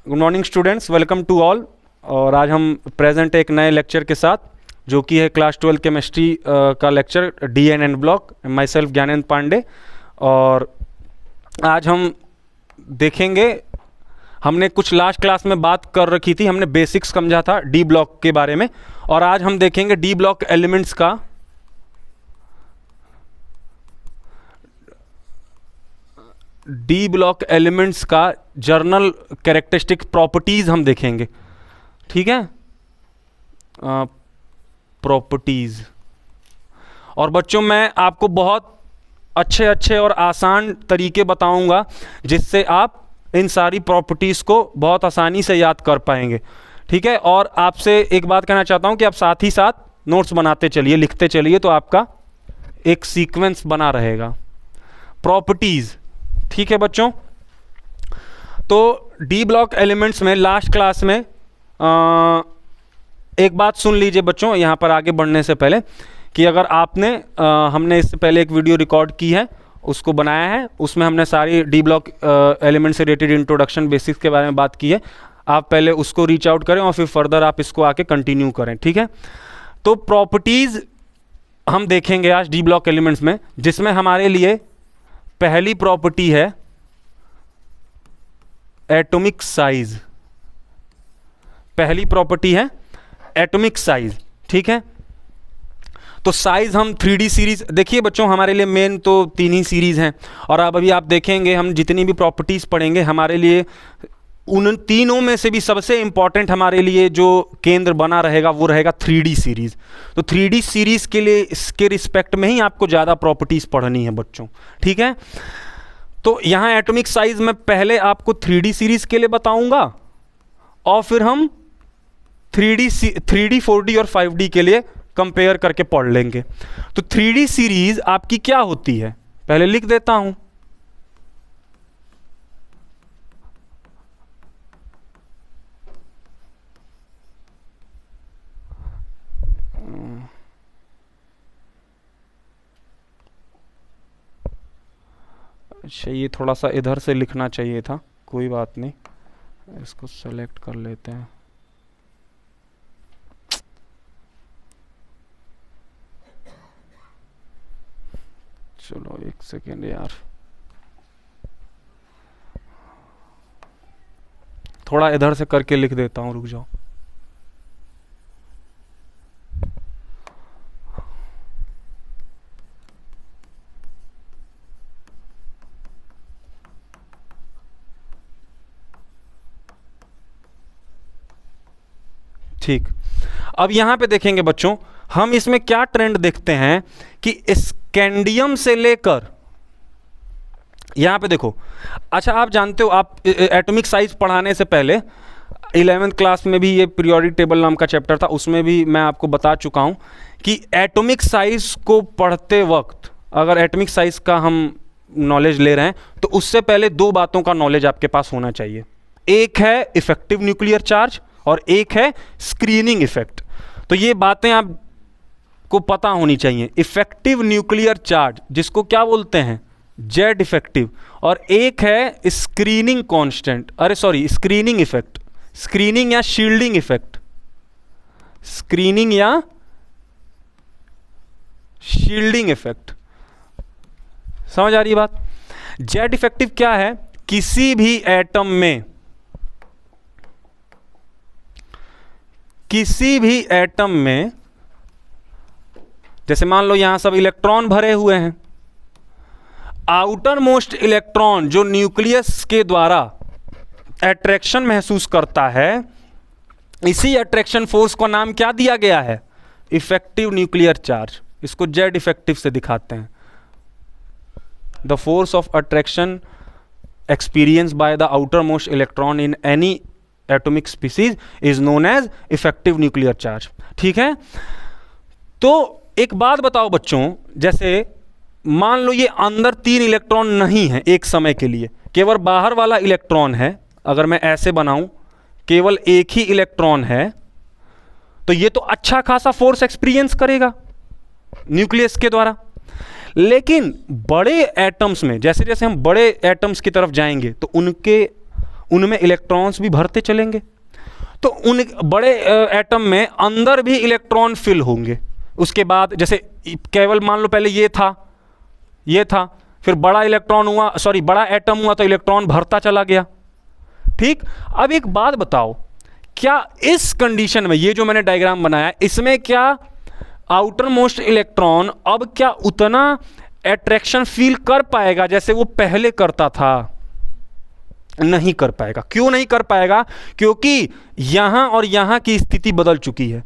Good morning students, welcome to all. और आज हम प्रेजेंट एक नए लेक्चर के साथ, जो कि है क्लास 12 केमिस्ट्री का lecture d and and block. Myself Gyanendra Pandey. और आज हम देखेंगे, हमने कुछ लास्ट क्लास में बात कर रखी थी, हमने बेसिक्स समझा था डी ब्लॉक के बारे में, और आज हम देखेंगे डी ब्लॉक एलिमेंट्स का जर्नल कैरेक्टरिस्टिक प्रॉपर्टीज हम देखेंगे। ठीक है, प्रॉपर्टीज। और बच्चों, मैं आपको बहुत अच्छे और आसान तरीके बताऊंगा जिससे आप इन सारी प्रॉपर्टीज को बहुत आसानी से याद कर पाएंगे। ठीक है, और आपसे एक बात कहना चाहता हूं कि आप साथ ही साथ नोट्स बनाते चलिए, लिखते चलिए, तो आपका एक सीक्वेंस बना रहेगा। प्रॉपर्टीज, ठीक है बच्चों। तो डी ब्लॉक एलिमेंट्स में लास्ट क्लास में एक बात सुन लीजिए बच्चों, यहाँ पर आगे बढ़ने से पहले, कि अगर आपने हमने इससे पहले एक वीडियो रिकॉर्ड की है, उसको बनाया है, उसमें हमने सारी डी ब्लॉक एलिमेंट से रिलेटेड इंट्रोडक्शन बेसिक्स के बारे में बात की है। आप पहले उसको रीच आउट करें और फिर फर्दर आप इसको आके कंटिन्यू करें। ठीक है, तो प्रॉपर्टीज हम देखेंगे आज डी ब्लॉक एलिमेंट्स में, जिसमें हमारे लिए पहली प्रॉपर्टी है एटॉमिक साइज। पहली प्रॉपर्टी है एटॉमिक साइज। ठीक है, तो साइज हम 3D सीरीज, देखिए बच्चों, हमारे लिए मेन तो 3 ही सीरीज हैं, और अब अभी आप देखेंगे हम जितनी भी प्रॉपर्टीज पढ़ेंगे, हमारे लिए उन तीनों में से भी सबसे इंपॉर्टेंट हमारे लिए जो केंद्र बना रहेगा वो रहेगा 3D सीरीज। तो 3D सीरीज के लिए इसके रिस्पेक्ट में ही आपको ज़्यादा प्रॉपर्टीज पढ़नी है बच्चों। ठीक है, तो यहाँ एटॉमिक साइज में पहले आपको 3D सीरीज के लिए बताऊंगा, और फिर हम 3D 4D और 5D के लिए कंपेयर करके पढ़ लेंगे। तो 3D सीरीज आपकी क्या होती है, पहले लिख देता हूं। अच्छा, ये थोड़ा सा इधर से लिखना चाहिए था, कोई बात नहीं, इसको सेलेक्ट कर लेते हैं। चलो एक सेकेंड यार, थोड़ा इधर से करके लिख देता हूं, रुक जाओ। ठीक, अब यहां पे देखेंगे बच्चों, हम इसमें क्या ट्रेंड देखते हैं कि स्कैंडियम से लेकर यहां पे देखो। अच्छा, आप जानते हो, आप एटॉमिक साइज पढ़ाने से पहले 11th क्लास में भी ये पीरियोडिक टेबल नाम का चैप्टर था, उसमें भी मैं आपको बता चुका हूं कि एटॉमिक साइज को पढ़ते वक्त, अगर एटॉमिक साइज का हम नॉलेज ले रहे हैं, तो उससे पहले 2 बातों का नॉलेज आपके पास होना चाहिए। एक है इफेक्टिव न्यूक्लियर चार्ज और एक है स्क्रीनिंग इफेक्ट। तो ये बातें आपको पता होनी चाहिए। इफेक्टिव न्यूक्लियर चार्ज, जिसको क्या बोलते हैं, जेड इफेक्टिव, और एक है screening constant, screening effect, screening या शील्डिंग इफेक्ट, स्क्रीनिंग या शील्डिंग इफेक्ट। समझ आ रही बात? जेड इफेक्टिव क्या है? किसी भी एटम में जैसे मान लो यहां सब इलेक्ट्रॉन भरे हुए हैं, आउटर मोस्ट इलेक्ट्रॉन जो न्यूक्लियस के द्वारा अट्रैक्शन महसूस करता है, इसी अट्रैक्शन फोर्स का नाम क्या दिया गया है? Effective nuclear charge. इसको जेड इफेक्टिव से दिखाते हैं। The force of attraction experience by the outermost electron in any atomic species is known as effective nuclear charge. ठीक है, तो एक बात बताओ बच्चों, जैसे मान लो ये अंदर 3 इलेक्ट्रॉन नहीं है एक समय के लिए, केवल बाहर वाला इलेक्ट्रॉन है। अगर मैं ऐसे बनाऊं, केवल एक ही इलेक्ट्रॉन है, तो ये तो अच्छा खासा फोर्स एक्सपीरियंस करेगा न्यूक्लियस के द्वारा। लेकिन बड़े एटम्स में, जैसे जैसे हम बड़े एटम्स की तरफ जाएंगे, तो उनमें इलेक्ट्रॉन्स भी भरते चलेंगे। तो उन बड़े एटम में अंदर भी इलेक्ट्रॉन फिल होंगे। उसके बाद जैसे केवल मान लो पहले ये था, फिर बड़ा इलेक्ट्रॉन हुआ, सॉरी बड़ा एटम हुआ तो इलेक्ट्रॉन भरता चला गया। ठीक, अब एक बात बताओ, क्या इस कंडीशन में ये जो मैंने डायग्राम बनाया इसमें क्या आउटर मोस्ट इलेक्ट्रॉन अब क्या उतना अट्रैक्शन फील कर पाएगा जैसे वो पहले करता था? नहीं कर पाएगा। क्यों नहीं कर पाएगा? क्योंकि यहां और यहां की स्थिति बदल चुकी है।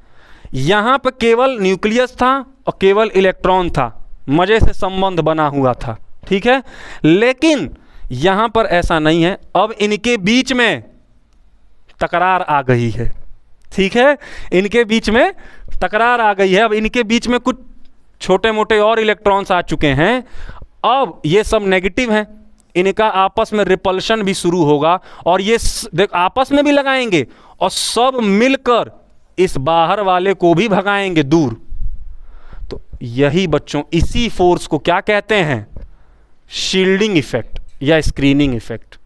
यहां पर केवल न्यूक्लियस था और केवल इलेक्ट्रॉन था, मजे से संबंध बना हुआ था, ठीक है। लेकिन यहां पर ऐसा नहीं है, अब इनके बीच में तकरार आ गई है, ठीक है, इनके बीच में तकरार आ गई है। अब इनके बीच में कुछ छोटे मोटे और इलेक्ट्रॉन्स आ चुके हैं। अब ये सब नेगेटिव हैं, इनका आपस में रिपल्शन भी शुरू होगा और ये देख आपस में भी लगाएंगे और सब मिलकर इस बाहर वाले को भी भगाएंगे दूर। तो यही बच्चों, इसी फोर्स को क्या कहते हैं? शील्डिंग इफेक्ट या स्क्रीनिंग इफेक्ट।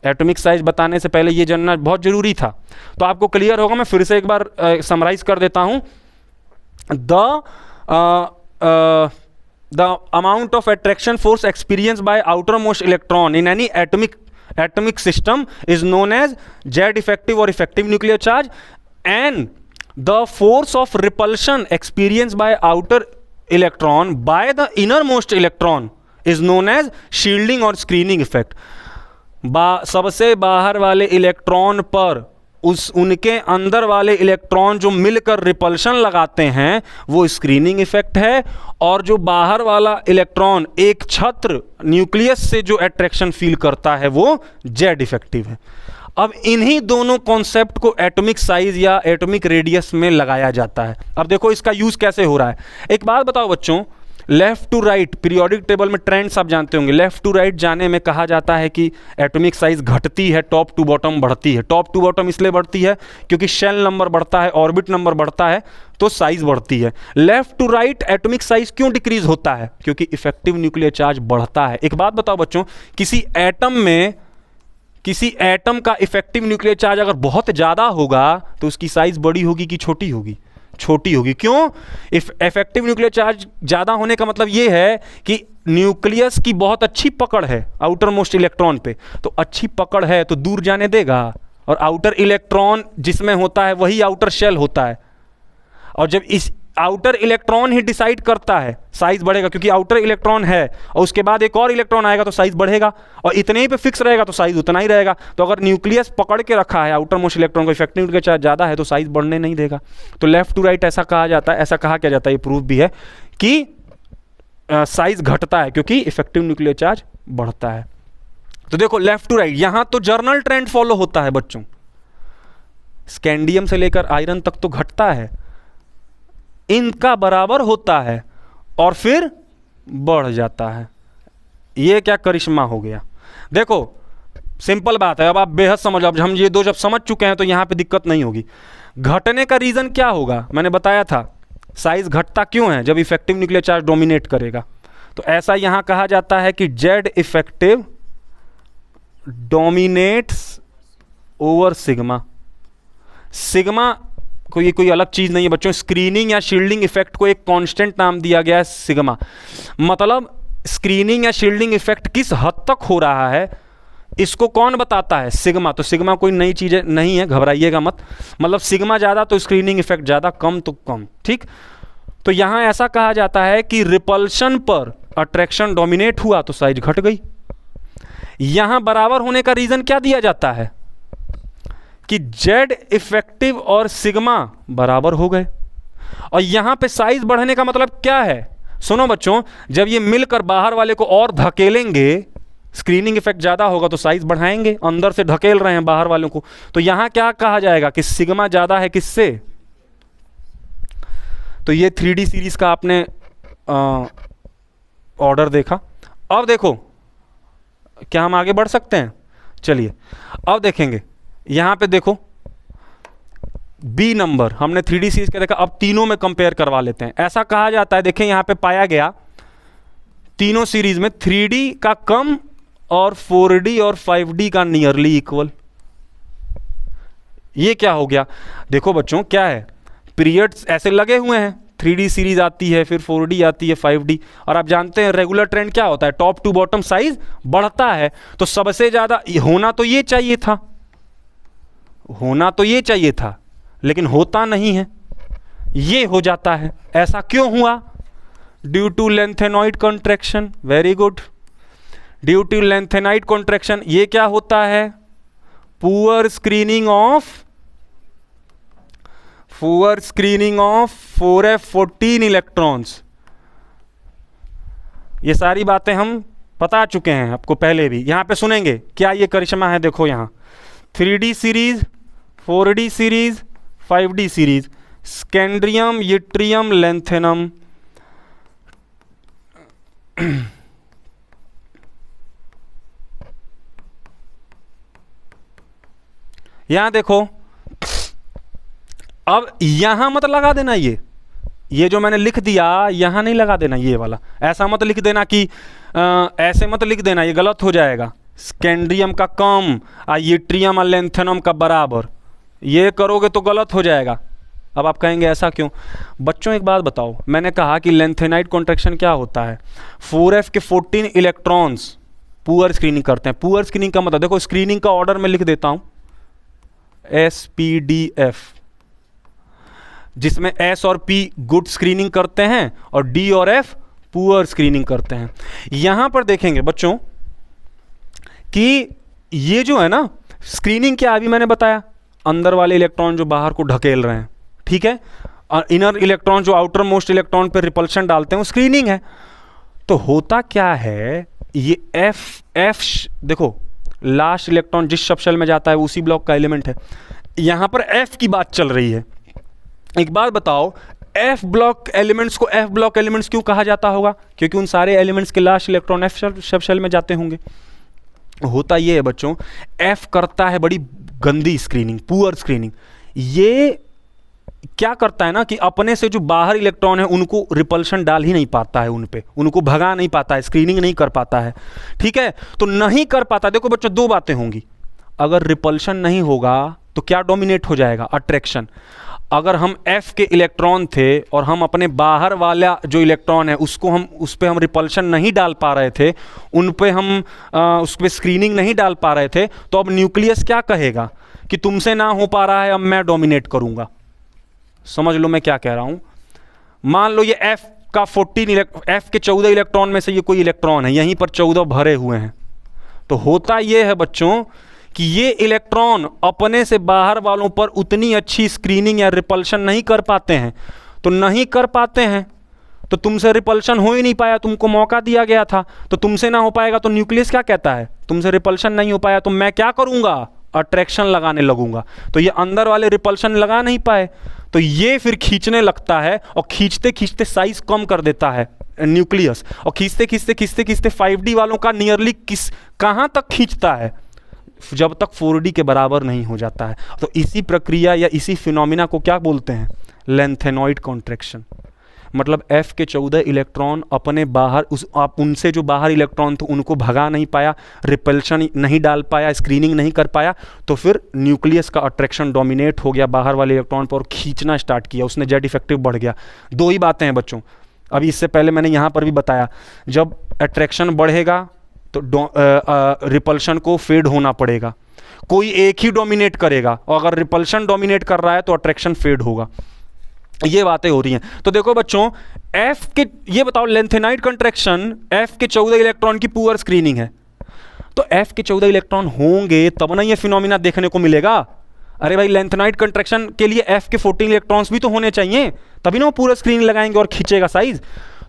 एटॉमिक साइज बताने से पहले ये जानना बहुत जरूरी था। तो आपको क्लियर होगा, मैं फिर से एक बार समराइज कर देता हूं। The amount of attraction force experienced by outermost electron in any atomic system is known as Z effective or effective nuclear charge, and the force of repulsion experienced by outer electron by the innermost electron is known as shielding or screening effect. सबसे बाहर वाले electron पर उनके अंदर वाले electron जो मिलकर repulsion लगाते हैं वो स्क्रीनिंग इफेक्ट है, और जो बाहर वाला इलेक्ट्रॉन एक छत्र न्यूक्लियस से जो अट्रैक्शन फील करता है वो जेड इफेक्टिव है। अब इन्हीं दोनों कॉन्सेप्ट को एटॉमिक साइज या एटॉमिक रेडियस में लगाया जाता है। अब देखो इसका यूज कैसे हो रहा है। एक बात बताओ बच्चों, left to right periodic table में ट्रेंड्स आप जानते होंगे। लेफ्ट टू राइट जाने में कहा जाता है कि एटॉमिक साइज घटती है, टॉप टू बॉटम बढ़ती है। टॉप टू बॉटम इसलिए बढ़ती है क्योंकि शेल नंबर बढ़ता है, ऑर्बिट नंबर बढ़ता है, तो साइज बढ़ती है। Left to right atomic size क्यों डिक्रीज होता है? क्योंकि इफेक्टिव न्यूक्लियर चार्ज बढ़ता है। एक बात बताओ बच्चों, किसी एटम का इफेक्टिव न्यूक्लियर चार्ज अगर बहुत ज़्यादा होगा तो उसकी साइज बड़ी होगी कि छोटी होगी? छोटी होगी। क्यों? इफेक्टिव न्यूक्लियर चार्ज ज़्यादा होने का मतलब ये है कि न्यूक्लियस की बहुत अच्छी पकड़ है आउटर मोस्ट इलेक्ट्रॉन पे, तो अच्छी पकड़ है तो दूर जाने देगा, और आउटर इलेक्ट्रॉन जिसमें होता है वही आउटर शेल होता है, और जब इस आउटर इलेक्ट्रॉन ही डिसाइड करता है साइज बढ़ेगा, क्योंकि आउटर इलेक्ट्रॉन है और उसके बाद एक और इलेक्ट्रॉन आएगा तो साइज बढ़ेगा, और इतने ही पे फिक्स रहेगा तो साइज उतना ही रहेगा। तो अगर न्यूक्लियस पकड़ के रखा है आउटर मोस्ट इलेक्ट्रॉन को, इफेक्टिव न्यूक्लियर चार्ज ज़्यादा है तो साइज बढ़ने नहीं देगा। तो लेफ्ट टू राइट ऐसा कहा जाता है, ऐसा कहा क्या जाता है, ये प्रूफ भी है कि साइज घटता है क्योंकि इफेक्टिव न्यूक्लियर चार्ज बढ़ता है। तो देखो लेफ्ट टू राइट, यहां तो जर्नल ट्रेंड फॉलो होता है बच्चों। स्कैंडियम से लेकर आयरन तक तो घटता है, इनका बराबर होता है और फिर बढ़ जाता है। ये क्या करिश्मा हो गया। देखो सिंपल बात है, अब आप बेहद समझ, अब हम ये दो जब समझ चुके हैं तो यहां पे दिक्कत नहीं होगी। घटने का रीजन क्या होगा? मैंने बताया था साइज घटता क्यों है, जब इफेक्टिव न्यूक्लियर चार्ज डोमिनेट करेगा। तो ऐसा यहां कहा जाता है कि Z effective dominates over sigma. Sigma कोई अलग चीज़ नहीं है बच्चों। स्क्रीनिंग या शील्डिंग इफेक्ट को एक कांस्टेंट नाम दिया गया है सिग्मा। मतलब स्क्रीनिंग या शील्डिंग इफेक्ट किस हद तक हो रहा है इसको कौन बताता है? सिग्मा। तो सिग्मा कोई नई चीज़ नहीं है, घबराइएगा मत। मतलब सिग्मा ज़्यादा तो स्क्रीनिंग इफेक्ट ज़्यादा, कम तो कम, ठीक। तो यहाँ ऐसा कहा जाता है कि रिपल्शन पर अट्रैक्शन डोमिनेट हुआ तो साइज घट गई। यहाँ बराबर होने का रीज़न क्या दिया जाता है कि जेड इफेक्टिव और सिग्मा बराबर हो गए, और यहां पे साइज बढ़ने का मतलब क्या है? सुनो बच्चों, जब ये मिलकर बाहर वाले को और धकेलेंगे, स्क्रीनिंग इफेक्ट ज्यादा होगा तो साइज बढ़ाएंगे, अंदर से धकेल रहे हैं बाहर वालों को, तो यहां क्या कहा जाएगा कि सिग्मा ज्यादा है किससे? तो ये 3D सीरीज का आपने ऑर्डर देखा। अब देखो क्या हम आगे बढ़ सकते हैं? चलिए अब देखेंगे। यहां पे देखो बी नंबर हमने 3D सीरीज का देखा, अब तीनों में कंपेयर करवा लेते हैं। ऐसा कहा जाता है, देखें यहां पे पाया गया तीनों सीरीज में 3D का कम और 4d और 5d का नियरली इक्वल। ये क्या हो गया? देखो बच्चों क्या है, पीरियड्स ऐसे लगे हुए हैं, 3d सीरीज आती है, फिर 4d आती है, 5d, और आप जानते हैं रेगुलर ट्रेंड क्या होता है, टॉप टू बॉटम साइज बढ़ता है। तो सबसे ज़्यादा होना तो ये चाहिए था, होना तो ये चाहिए था, लेकिन होता नहीं है, ये हो जाता है। ऐसा क्यों हुआ? Due to lanthanoid contraction. Very good, due to lanthanoid contraction. ये क्या होता है? Poor screening of 4f14 electrons. ये सारी बातें हम बता चुके हैं आपको पहले भी। यहां पे सुनेंगे क्या ये करिश्मा है, देखो यहां 3d series, 4d series, 5d series, scandium, yttrium, lanthanum. यहां देखो, अब यहां मत लगा देना, ये जो मैंने लिख दिया यहां नहीं लगा देना, ये वाला ऐसा मत लिख देना कि ऐसे मत लिख देना, ये गलत हो जाएगा। स्कैंड्रियम का कम और यट्रियम और लेंथेनम का बराबर, ये करोगे तो गलत हो जाएगा। अब आप कहेंगे ऐसा क्यों? बच्चों एक बात बताओ, मैंने कहा कि लेंथेनाइड कॉन्ट्रैक्शन क्या होता है, 4f के 14 इलेक्ट्रॉन्स पुअर स्क्रीनिंग करते हैं। पुअर स्क्रीनिंग का मतलब देखो, स्क्रीनिंग का ऑर्डर में लिख देता हूं, SPDF, जिसमें S और P गुड स्क्रीनिंग करते हैं और D और F पुअर स्क्रीनिंग करते हैं। यहां पर देखेंगे बच्चों कि ये जो है ना स्क्रीनिंग, क्या अभी मैंने बताया, अंदर वाले इलेक्ट्रॉन जो बाहर को ढकेल रहे हैं, ठीक है, और इनर इलेक्ट्रॉन जो आउटर मोस्ट इलेक्ट्रॉन पर रिपल्शन डालते हैं, वो स्क्रीनिंग है। तो होता क्या है, ये F देखो लास्ट इलेक्ट्रॉन जिस सबशेल में जाता है उसी ब्लॉक का एलिमेंट है। यहां पर F की बात चल रही है। एक बात बताओ, F ब्लॉक एलिमेंट्स को F ब्लॉक एलिमेंट्स क्यों कहा जाता होगा? क्योंकि उन सारे एलिमेंट्स के लास्ट इलेक्ट्रॉन F सबशेल में जाते होंगे। होता ये है बच्चों, F करता है बड़ी गंदी स्क्रीनिंग, पुअर स्क्रीनिंग। ये क्या करता है ना कि अपने से जो बाहर इलेक्ट्रॉन है उनको रिपल्शन डाल ही नहीं पाता है, उन पे उनको भगा नहीं पाता है, स्क्रीनिंग नहीं कर पाता है, ठीक है। तो नहीं कर पाता, देखो बच्चों दो बातें होंगी, अगर रिपल्शन नहीं होगा तो क्या डोमिनेट हो जाएगा? अट्रैक्शन। अगर हम F के इलेक्ट्रॉन थे और हम अपने बाहर वाला जो इलेक्ट्रॉन है उसको हम उस पर हम रिपल्शन नहीं डाल पा रहे थे, उन पे हम उस पर स्क्रीनिंग नहीं डाल पा रहे थे, तो अब न्यूक्लियस क्या कहेगा कि तुमसे ना हो पा रहा है, अब मैं डोमिनेट करूंगा। समझ लो मैं क्या कह रहा हूं। मान लो ये F का 14 F के 14 इलेक्ट्रॉन में से ये कोई इलेक्ट्रॉन है, यहीं पर 14 भरे हुए हैं। तो होता ये है बच्चों कि ये इलेक्ट्रॉन अपने से बाहर वालों पर उतनी अच्छी स्क्रीनिंग या रिपल्शन नहीं कर पाते हैं। तो नहीं कर पाते हैं तो तुमसे रिपल्शन हो ही नहीं पाया, तुमको मौका दिया गया था, तो तुमसे ना हो पाएगा तो न्यूक्लियस क्या कहता है, तुमसे रिपल्शन नहीं हो पाया तो मैं क्या करूंगा, अट्रैक्शन लगाने लगूंगा। तो ये अंदर वाले रिपल्शन लगा नहीं पाए, तो ये फिर खींचने लगता है और खींचते खींचते साइज कम कर देता है न्यूक्लियस, और खींचते खींचते खींचते खींचते 5D वालों का नियरली कहां तक खींचता है, जब तक 4D के बराबर नहीं हो जाता है। तो इसी प्रक्रिया या इसी फिनोमिना को क्या बोलते हैं, लेंथेनॉइड कॉन्ट्रैक्शन। मतलब F के 14 इलेक्ट्रॉन अपने बाहर आप उनसे जो बाहर इलेक्ट्रॉन थे उनको भगा नहीं पाया, रिपल्शन नहीं डाल पाया, स्क्रीनिंग नहीं कर पाया, तो फिर न्यूक्लियस का अट्रैक्शन डोमिनेट हो गया बाहर वाले इलेक्ट्रॉन पर और खींचना स्टार्ट किया, उसने जेड इफेक्टिव बढ़ गया। दो ही बातें हैं बच्चों, अभी इससे पहले मैंने यहाँ पर भी बताया, जब अट्रैक्शन बढ़ेगा तो रिपल्शन को फेड होना पड़ेगा, कोई एक ही डोमिनेट करेगा, और अगर रिपल्शन डोमिनेट कर रहा है तो अट्रैक्शन फेड होगा। ये बातें हो रही हैं। तो देखो बच्चों, F के ये बताओ, लेंथेनाइड कॉन्ट्रैक्शन F के 14 इलेक्ट्रॉन की पुअर स्क्रीनिंग है, तो F के 14 इलेक्ट्रॉन होंगे तब ना ये फिनोमिना देखने को मिलेगा। अरे भाई, लेंथेनाइड कॉन्ट्रैक्शन के लिए F के 14 इलेक्ट्रॉन्स भी तो होने चाहिए, तभी ना वो पूरा स्क्रीनिंग लगाएंगे और खींचेगा साइज।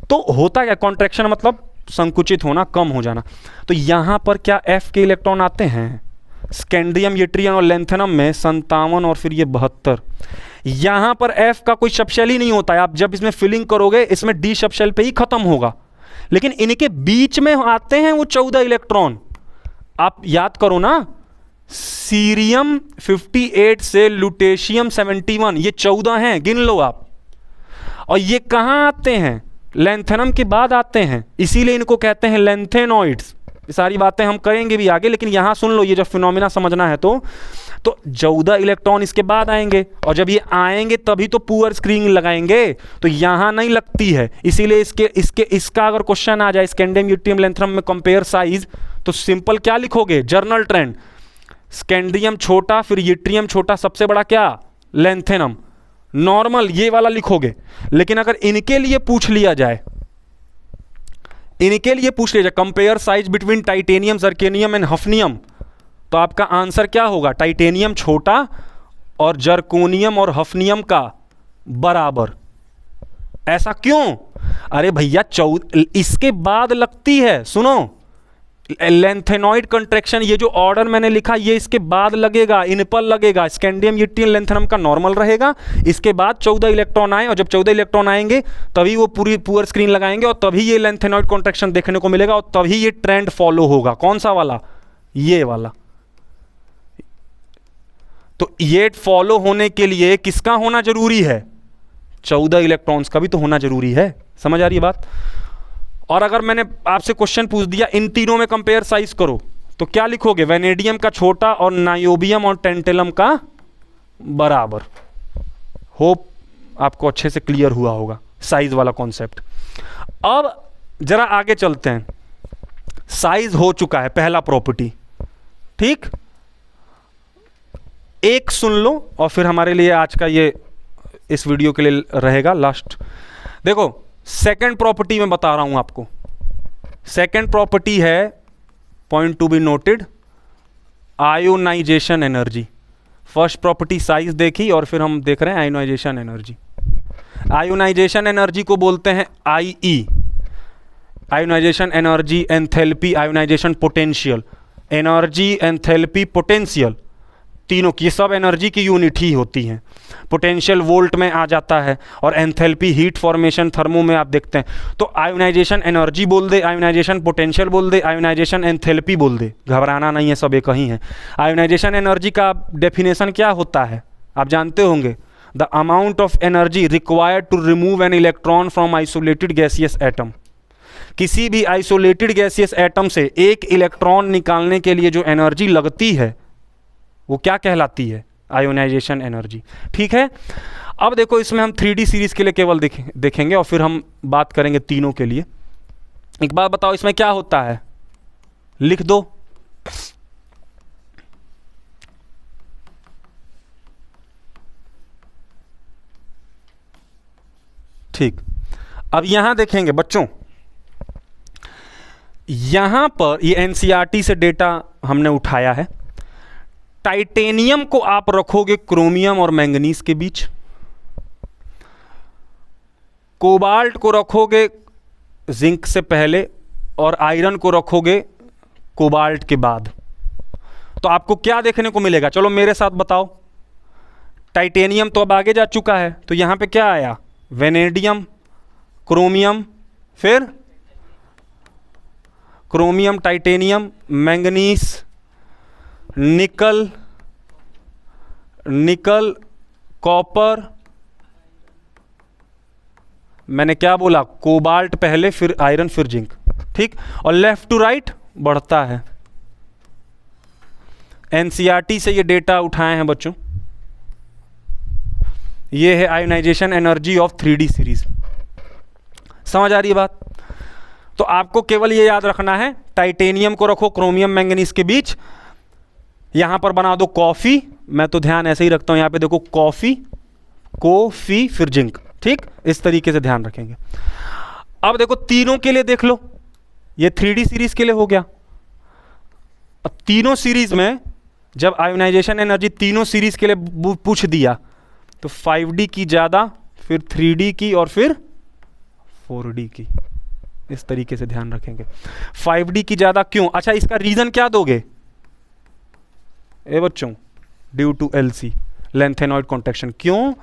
तो होता क्या, कॉन्ट्रैक्शन मतलब संकुचित होना, कम हो जाना। तो यहां पर क्या F के इलेक्ट्रॉन आते हैं, स्कैंड्रियम, यट्रियम और लेंथेनम में 57 और फिर ये 72। यहां पर F का कोई सबशेल ही नहीं होता है, आप जब इसमें फिलिंग करोगे इसमें D सबशेल पे ही खत्म होगा, लेकिन इनके बीच में आते हैं वो 14 इलेक्ट्रॉन। आप याद करो ना, सीरियम 58 से लुटेशियम 71, ये 14 हैं, गिन लो आप। और ये कहां आते हैं, लेंथेनम के बाद आते हैं, इसीलिए इनको कहते हैं लेंथेनॉइड्स। ये सारी बातें हम करेंगे भी आगे, लेकिन यहाँ सुन लो, ये जब फिनोमिना समझना है तो 14 इलेक्ट्रॉन इसके बाद आएंगे, और जब ये आएंगे तभी तो पुअर स्क्रीनिंग लगाएंगे, तो यहाँ नहीं लगती है। इसीलिए इसका अगर क्वेश्चन आ जाए स्कैंडियम यूट्रियम लैंथेनम में कंपेयर साइज, तो सिंपल क्या लिखोगे, जर्नल ट्रेंड, स्कैंडियम छोटा फिर यूट्रियम छोटा, सबसे बड़ा क्या, लैंथेनम, नॉर्मल ये वाला लिखोगे। लेकिन अगर इनके लिए पूछ लिया जाए, compare size between titanium, zirconium and hafnium, तो आपका आंसर क्या होगा, टाइटेनियम छोटा और जर्कोनियम और हफनियम का बराबर। ऐसा क्यों? अरे भैया इसके बाद लगती है, सुनो, लेंथेनॉइड कंट्रैक्शन, ये जो ऑर्डर मैंने लिखा ये इसके बाद लगेगा, इन पर लगेगा। स्कैंडियम यूट्रियम लैंथेनम का नॉर्मल रहेगा, इसके बाद 14 इलेक्ट्रॉन आए, और जब 14 इलेक्ट्रॉन आएंगे तभी वो पूरी पुअर स्क्रीन लगाएंगे, और तभी ये लेंथेनॉइड कंट्रैक्शन देखने को मिलेगा, और तभी ये ट्रेंड फॉलो होगा। कौन सा वाला, ये वाला। तो ये फॉलो होने के लिए किसका होना जरूरी है, 14 इलेक्ट्रॉन्स का भी तो होना जरूरी है। समझ आ रही है बात? और अगर मैंने आपसे क्वेश्चन पूछ दिया इन तीनों में कंपेयर साइज करो, तो क्या लिखोगे, वेनेडियम का छोटा और नायोबियम और टेंटेलम का बराबर। होप आपको अच्छे से क्लियर हुआ होगा साइज वाला कॉन्सेप्ट। अब जरा आगे चलते हैं। साइज हो चुका है पहला प्रॉपर्टी, ठीक, एक सुन लो और फिर हमारे लिए आज का ये इस वीडियो के लिए रहेगा लास्ट। देखो सेकंड प्रॉपर्टी मैं बता रहा हूं आपको। सेकंड प्रॉपर्टी है, point to be noted, ionization energy. First property size देखी और फिर हम देख रहे हैं आयोनाइजेशन एनर्जी। आयोनाइजेशन एनर्जी को बोलते हैं IE, ionization energy, enthalpy, ionization potential. Energy, enthalpy, potential, तीनों की सब एनर्जी की यूनिट ही होती हैं। पोटेंशियल वोल्ट में आ जाता है, और एंथैल्पी हीट फॉर्मेशन थर्मो में आप देखते हैं। तो आयोनाइजेशन एनर्जी बोल दे, आयोनाइजेशन पोटेंशियल बोल दे, आयोनाइजेशन एंथैल्पी बोल दे, घबराना नहीं है, सब एक ही है। आयोनाइजेशन एनर्जी का डेफिनेशन क्या होता है आप जानते होंगे, the amount of energy required to remove an electron from isolated gaseous atom. किसी भी आइसोलेटेड गैसियस एटम से एक इलेक्ट्रॉन निकालने के लिए जो एनर्जी लगती है वो क्या कहलाती है, आयोनाइजेशन एनर्जी। ठीक है, अब देखो इसमें हम 3D सीरीज के लिए केवल देखेंगे और फिर हम बात करेंगे तीनों के लिए। एक बात बताओ इसमें क्या होता है, लिख दो। ठीक, अब यहां देखेंगे बच्चों, यहां पर ये एनसीईआरटी से डेटा हमने उठाया है। टाइटेनियम को आप रखोगे क्रोमियम और मैंगनीज के बीच, कोबाल्ट को रखोगे जिंक से पहले, और आयरन को रखोगे कोबाल्ट के बाद। तो आपको क्या देखने को मिलेगा, चलो मेरे साथ बताओ। टाइटेनियम तो अब आगे जा चुका है, तो यहां पे क्या आया, वेनेडियम, क्रोमियम, फिर क्रोमियम, टाइटेनियम, मैंगनीज, निकल, निकल, कॉपर, मैंने क्या बोला, कोबाल्ट पहले फिर आयरन फिर जिंक। ठीक, और लेफ्ट टू राइट बढ़ता है। एनसीईआरटी से ये डेटा उठाए हैं बच्चों, ये है ionisation energy of 3D series. समझ आ रही है बात? तो आपको केवल ये याद रखना है, टाइटेनियम को रखो क्रोमियम मैंगनीज के बीच, यहां पर बना दो कॉफी, मैं तो ध्यान ऐसे ही रखता हूं, यहां पे देखो कॉफी, कोफी फिर जिंक। ठीक, इस तरीके से ध्यान रखेंगे। अब देखो तीनों के लिए देख लो, ये 3D सीरीज के लिए हो गया। अब तीनों सीरीज में जब आयोनाइजेशन एनर्जी तीनों सीरीज के लिए पूछ दिया, तो 5D की ज्यादा, फिर 3D की और फिर 4D की, इस तरीके से ध्यान रखेंगे। 5D की ज्यादा क्यों? अच्छा, इसका रीजन क्या दोगे ए बच्चों? Due to LC, lanthanoid contraction. क्यों?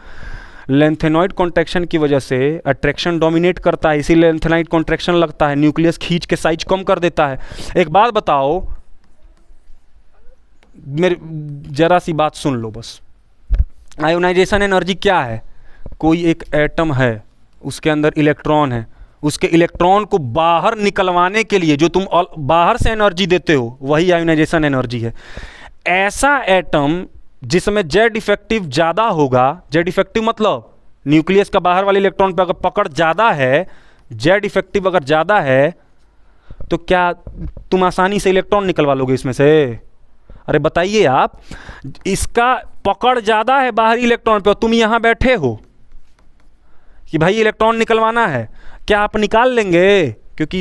लेंथेनॉइड कॉन्ट्रैक्शन की वजह से अट्रैक्शन डोमिनेट करता है, इसीलिए लेंथेनॉइड कॉन्ट्रैक्शन लगता है, न्यूक्लियस खींच के साइज कम कर देता है। एक बात बताओ, मेरी जरा सी बात सुन लो बस। आयोनाइजेशन एनर्जी क्या है? कोई एक एटम है, उसके अंदर इलेक्ट्रॉन है, उसके इलेक्ट्रॉन को बाहर निकलवाने के लिए जो तुम बाहर से एनर्जी देते हो वही आयोनाइजेशन एनर्जी है। ऐसा एटम जिसमें जेड इफेक्टिव ज़्यादा होगा, जेड इफेक्टिव मतलब न्यूक्लियस का बाहर वाले इलेक्ट्रॉन पर अगर पकड़ ज़्यादा है, जेड इफेक्टिव अगर ज़्यादा है, तो क्या तुम आसानी से इलेक्ट्रॉन निकलवा लोगे इसमें से? अरे बताइए आप, इसका पकड़ ज़्यादा है बाहरी इलेक्ट्रॉन पे और तुम यहाँ बैठे हो कि भाई इलेक्ट्रॉन निकलवाना है, क्या आप निकाल लेंगे? क्योंकि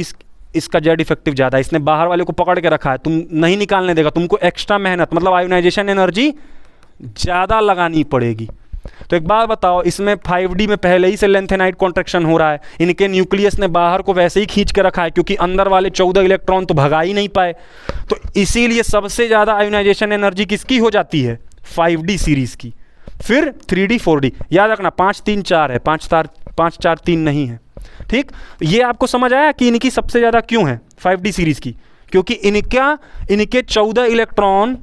इसका जेड इफेक्टिव ज़्यादा है, इसने बाहर वाले को पकड़ के रखा है, तुम नहीं निकालने देगा, तुमको एक्स्ट्रा मेहनत मतलब आयोनाइजेशन एनर्जी ज़्यादा लगानी पड़ेगी। तो एक बात बताओ, इसमें 5D में पहले ही से लेंथेनाइट कॉन्ट्रैक्शन हो रहा है, इनके न्यूक्लियस ने बाहर को वैसे ही खींच के रखा है क्योंकि अंदर वाले 14 इलेक्ट्रॉन तो भगा ही नहीं पाए, तो इसीलिए सबसे ज़्यादा आयोनाइजेशन एनर्जी किसकी हो जाती है? 5D सीरीज़ की। फिर 3D 4D, याद रखना 5 3 4 है, 5 4 3 नहीं है, ठीक? ये आपको समझ आया कि इनकी सबसे ज़्यादा क्यों है 5D सीरीज़ की? क्योंकि इनके 14 इलेक्ट्रॉन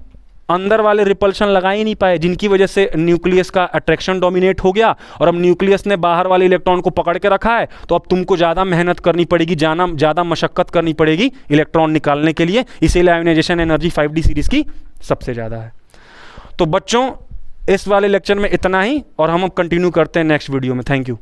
अंदर वाले रिपल्शन लगा ही नहीं पाए, जिनकी वजह से न्यूक्लियस का अट्रैक्शन डोमिनेट हो गया और अब न्यूक्लियस ने बाहर वाले इलेक्ट्रॉन को पकड़ के रखा है, तो अब तुमको ज़्यादा मेहनत करनी पड़ेगी, ज़्यादा मशक्क़त करनी पड़ेगी इलेक्ट्रॉन निकालने के लिए, इसीलिए आयोनाइजेशन एनर्जी 5D सीरीज़ की सबसे ज़्यादा है। तो बच्चों, इस वाले लेक्चर में इतना ही और हम अब कंटिन्यू करते हैं नेक्स्ट वीडियो में। Thank you.